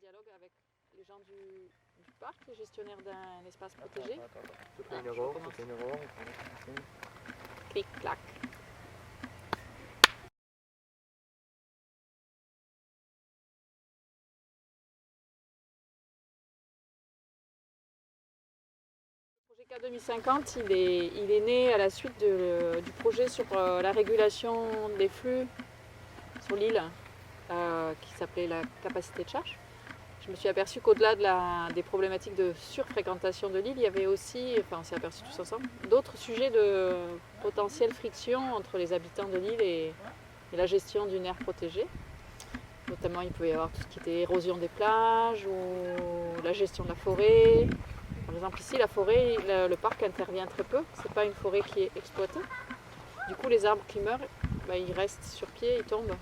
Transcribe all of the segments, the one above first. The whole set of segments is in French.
dialogue avec les gens du parc, les gestionnaires d'un espace protégé. Je fais une erreur, Clic, clac. Le projet K 2050, il est né à la suite du projet sur la régulation des flux sur l'île, qui s'appelait la capacité de charge. Je me suis aperçue qu'au-delà des problématiques de surfréquentation de l'île, il y avait aussi, enfin on s'est aperçu tous ensemble, d'autres sujets de potentielle friction entre les habitants de l'île et la gestion d'une aire protégée. Notamment, il pouvait y avoir tout ce qui était érosion des plages ou la gestion de la forêt. Par exemple, ici, la forêt, le parc intervient très peu. Ce n'est pas une forêt qui est exploitée. Du coup, les arbres qui meurent, ils restent sur pied, ils tombent.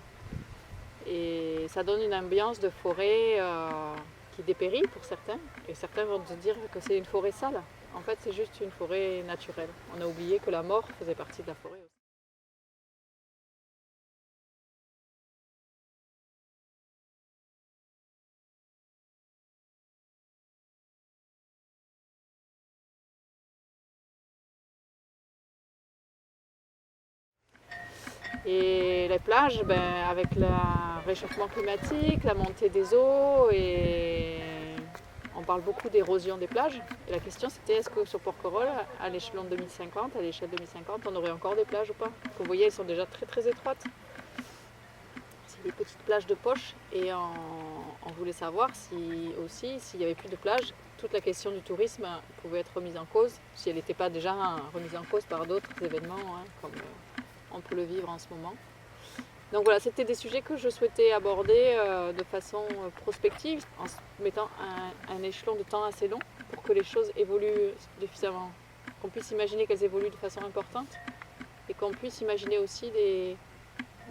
Et ça donne une ambiance de forêt qui dépérit pour certains. Et certains vont se dire que c'est une forêt sale. En fait, c'est juste une forêt naturelle. On a oublié que la mort faisait partie de la forêt aussi. Et les plages, avec le réchauffement climatique, la montée des eaux, et on parle beaucoup d'érosion des plages. Et la question c'était, est-ce que sur Porquerolles, à l'échelon 2050, à l'échelle 2050, on aurait encore des plages ou pas? Vous voyez, elles sont déjà très très étroites. C'est des petites plages de poche, et on voulait savoir s'il n'y avait plus de plages, toute la question du tourisme pouvait être remise en cause, si elle n'était pas déjà remise en cause par d'autres événements, comme on peut le vivre en ce moment. Donc voilà, c'était des sujets que je souhaitais aborder de façon prospective, en mettant un échelon de temps assez long pour que les choses évoluent suffisamment, qu'on puisse imaginer qu'elles évoluent de façon importante et qu'on puisse imaginer aussi des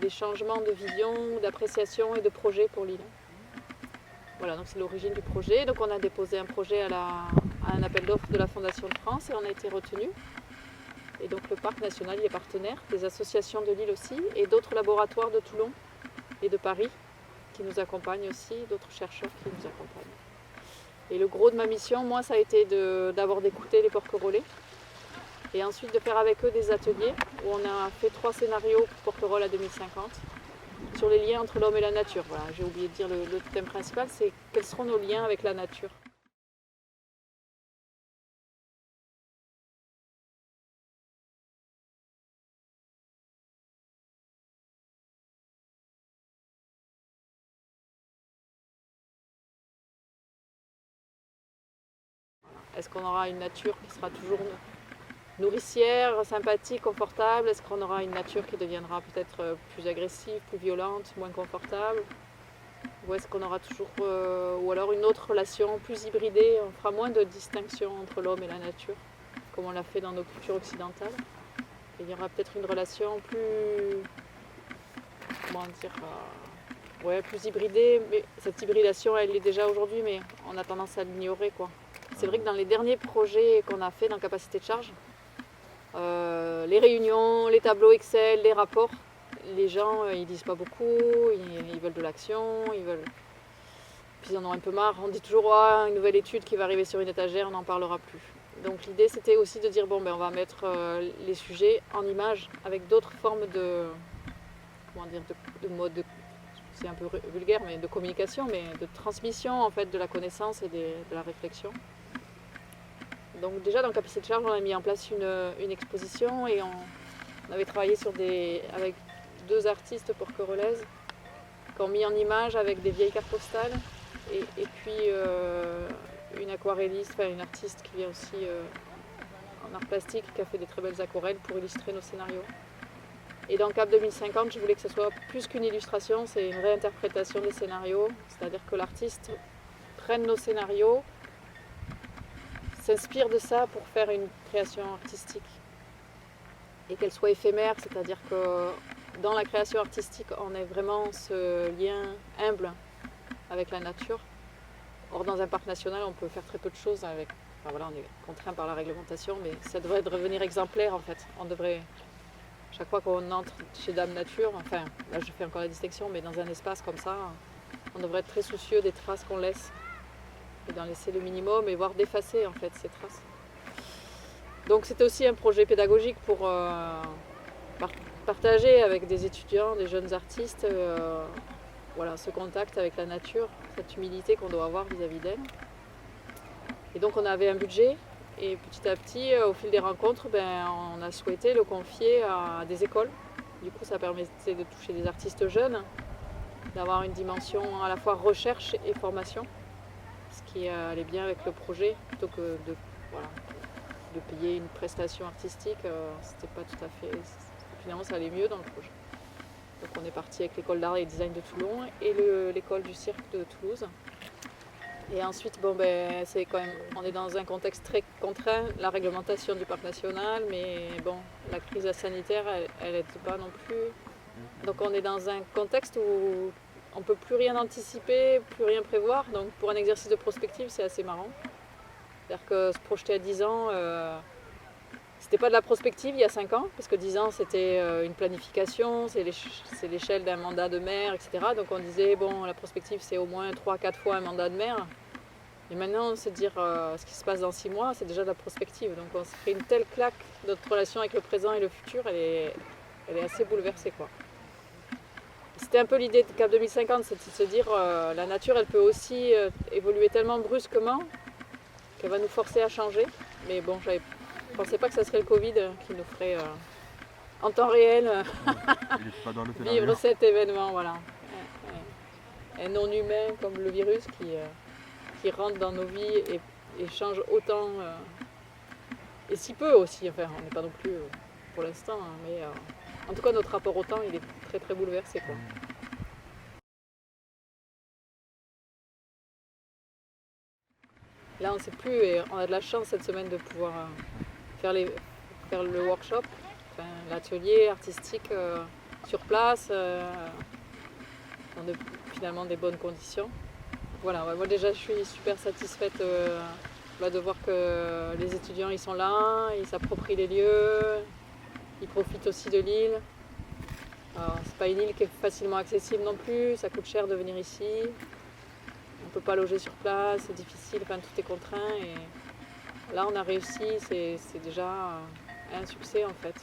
changements de vision, d'appréciation et de projet pour l'île. Voilà, donc c'est l'origine du projet. Donc on a déposé un projet à un appel d'offres de la Fondation de France et on a été retenu. Et donc le parc national il est partenaire, des associations de l'île aussi, et d'autres laboratoires de Toulon et de Paris qui nous accompagnent aussi, d'autres chercheurs qui nous accompagnent. Et le gros de ma mission, moi, ça a été d'abord d'écouter les Porquerolais, et ensuite de faire avec eux des ateliers où on a fait 3 scénarios pour Porquerolles à 2050 sur les liens entre l'homme et la nature. Voilà, j'ai oublié de dire le thème principal, c'est quels seront nos liens avec la nature. Est-ce qu'on aura une nature qui sera toujours nourricière, sympathique, confortable? Est-ce qu'on aura une nature qui deviendra peut-être plus agressive, plus violente, moins confortable? Ou est-ce qu'on aura toujours, ou alors une autre relation plus hybridée? On fera moins de distinction entre l'homme et la nature, comme on l'a fait dans nos cultures occidentales. Et il y aura peut-être une relation plus, comment dire, plus hybridée. Mais cette hybridation, elle est déjà aujourd'hui, mais on a tendance à l'ignorer, quoi. C'est vrai que dans les derniers projets qu'on a fait dans Capacité de charge, les réunions, les tableaux Excel, les rapports, les gens ils disent pas beaucoup, ils veulent de l'action, puis ils en ont un peu marre. On dit toujours une nouvelle étude qui va arriver sur une étagère, on n'en parlera plus. Donc l'idée c'était aussi de dire on va mettre les sujets en images avec d'autres formes de mode, c'est un peu vulgaire, mais de communication, mais de transmission en fait de la connaissance et de la réflexion. Donc déjà dans Capacité de charge, on a mis en place une exposition et on avait travaillé avec 2 artistes porquerolaises qui ont mis en image avec des vieilles cartes postales et puis une aquarelliste, une artiste qui vient aussi en art plastique qui a fait des très belles aquarelles pour illustrer nos scénarios. Et dans Cap 2050, je voulais que ce soit plus qu'une illustration, c'est une réinterprétation des scénarios, c'est-à-dire que l'artiste prenne nos scénarios, s'inspire de ça pour faire une création artistique et qu'elle soit éphémère, c'est-à-dire que dans la création artistique on ait vraiment ce lien humble avec la nature. Or dans un parc national on peut faire très peu de choses on est contraint par la réglementation, mais ça devrait devenir exemplaire en fait. On devrait, chaque fois qu'on entre chez Dame Nature, là je fais encore la distinction, mais dans un espace comme ça, on devrait être très soucieux des traces qu'on laisse et d'en laisser le minimum et voire d'effacer en fait ces traces. Donc c'était aussi un projet pédagogique pour partager avec des étudiants, des jeunes artistes, voilà, ce contact avec la nature, cette humilité qu'on doit avoir vis-à-vis d'elle. Et donc on avait un budget et petit à petit, au fil des rencontres, on a souhaité le confier à des écoles. Du coup ça permettait de toucher des artistes jeunes, d'avoir une dimension à la fois recherche et formation, ce qui allait bien avec le projet, plutôt que de payer une prestation artistique, c'était pas tout à fait... Finalement ça allait mieux dans le projet. Donc on est parti avec l'école d'art et design de Toulon et l'école du cirque de Toulouse. Et ensuite, c'est quand même, on est dans un contexte très contraint, la réglementation du parc national, mais bon, la crise sanitaire, elle n'aide pas non plus. Donc on est dans un contexte où on ne peut plus rien anticiper, plus rien prévoir. Donc pour un exercice de prospective, c'est assez marrant. C'est-à-dire que se projeter à 10 ans, c'était pas de la prospective il y a 5 ans, parce que 10 ans c'était une planification, c'est l'échelle d'un mandat de maire, etc. Donc on disait, bon, la prospective c'est au moins 3-4 fois un mandat de maire. Et maintenant, se dire ce qui se passe dans 6 mois, c'est déjà de la prospective. Donc on se fait une telle claque, notre relation avec le présent et le futur, elle est assez bouleversée, quoi. C'était un peu l'idée de Cap 2050, c'est de se dire la nature elle peut aussi évoluer tellement brusquement qu'elle va nous forcer à changer. Mais bon, je ne pensais pas que ça serait le Covid qui nous ferait en temps réel vivre cet événement. Voilà. Un non humain comme le virus qui rentre dans nos vies et change autant, et si peu aussi. Enfin, on n'est pas non plus pour l'instant, hein, mais en tout cas notre rapport au temps il est très très bouleversé, quoi. Là on ne sait plus et on a de la chance cette semaine de pouvoir faire le workshop, l'atelier artistique sur place, dans finalement des bonnes conditions. Voilà, moi déjà je suis super satisfaite de voir que les étudiants ils sont là, ils s'approprient les lieux, ils profitent aussi de l'île. C'est pas une île qui est facilement accessible non plus, ça coûte cher de venir ici. On ne peut pas loger sur place, c'est difficile, tout est contraint. Et là on a réussi, c'est déjà un succès en fait.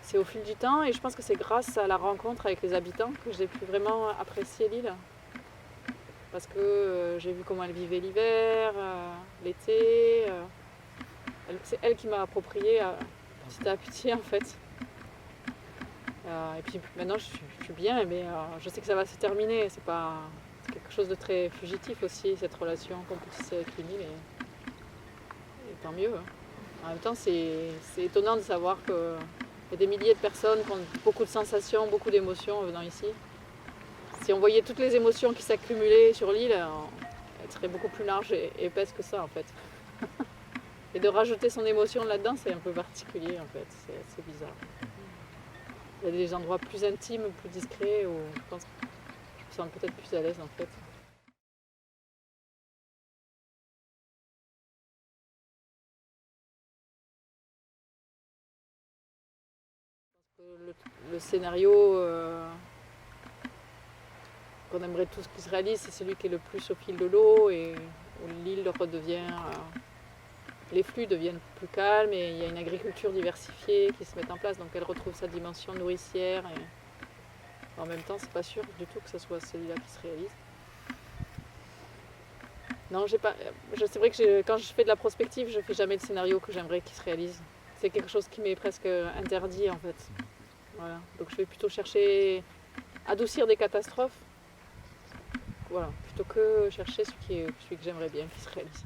C'est au fil du temps et je pense que c'est grâce à la rencontre avec les habitants que j'ai pu vraiment apprécier l'île. Parce que j'ai vu comment elle vivait l'hiver, l'été. C'est elle qui m'a approprié petit à petit en fait. Et puis maintenant je suis bien, mais je sais que ça va se terminer. C'est quelque chose de très fugitif aussi, cette relation qu'on peut tisser avec une île. Et tant mieux. En même temps, c'est étonnant de savoir qu'il y a des milliers de personnes qui ont beaucoup de sensations, beaucoup d'émotions en venant ici. Si on voyait toutes les émotions qui s'accumulaient sur l'île, elle serait beaucoup plus large et épaisse que ça en fait. Et de rajouter son émotion là-dedans, c'est un peu particulier en fait, c'est bizarre. Il y a des endroits plus intimes, plus discrets où je pense que je me sens peut-être plus à l'aise en fait. Le scénario qu'on aimerait tous qu'il se réalise, c'est celui qui est le plus au fil de l'eau et où l'île redevient... les flux deviennent plus calmes et il y a une agriculture diversifiée qui se met en place, donc elle retrouve sa dimension nourricière. Et en même temps, c'est pas sûr du tout que ce soit celui-là qui se réalise. Non, c'est vrai que quand je fais de la prospective, je fais jamais le scénario que j'aimerais qu'il se réalise. C'est quelque chose qui m'est presque interdit en fait. Voilà. Donc je vais plutôt chercher à adoucir des catastrophes, voilà, plutôt que chercher celui que j'aimerais bien qu'il se réalise.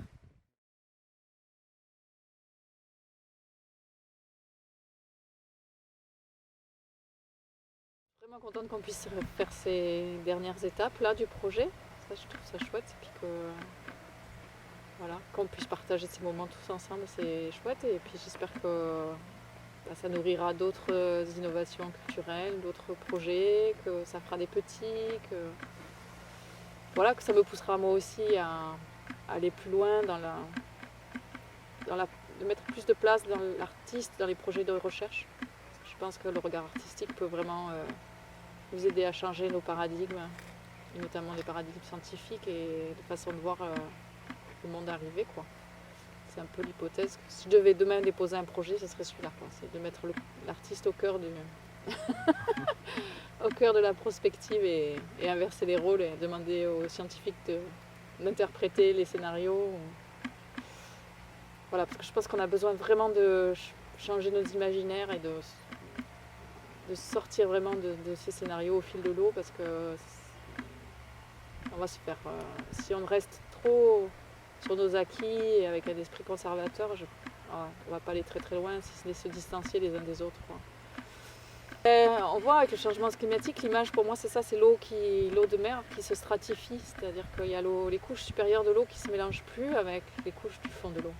Je suis vraiment contente qu'on puisse faire ces dernières étapes là du projet. Ça, je trouve ça chouette. Et puis voilà, qu'on puisse partager ces moments tous ensemble, c'est chouette. Et puis j'espère que ça nourrira d'autres innovations culturelles, d'autres projets, que ça fera des petits, voilà, que ça me poussera moi aussi à aller plus loin de mettre plus de place dans l'artiste, dans les projets de recherche. Je pense que le regard artistique peut vraiment nous aider à changer nos paradigmes, et notamment les paradigmes scientifiques et de façon de voir le monde arriver, quoi. C'est un peu l'hypothèse. Si je devais demain déposer un projet, ce serait celui-là, quoi. C'est de mettre l'artiste au cœur au cœur de la prospective et inverser les rôles et demander aux scientifiques d'interpréter les scénarios. Voilà, parce que je pense qu'on a besoin vraiment de changer nos imaginaires et de sortir vraiment de ces scénarios au fil de l'eau, parce que on va se faire, si on reste trop sur nos acquis et avec un esprit conservateur, on va pas aller très très loin, si ce n'est se distancier les uns des autres, quoi. On voit avec le changement climatique, l'image pour moi c'est ça, c'est l'eau de mer qui se stratifie, c'est-à-dire qu'il y a les couches supérieures de l'eau qui ne se mélangent plus avec les couches du fond de l'eau.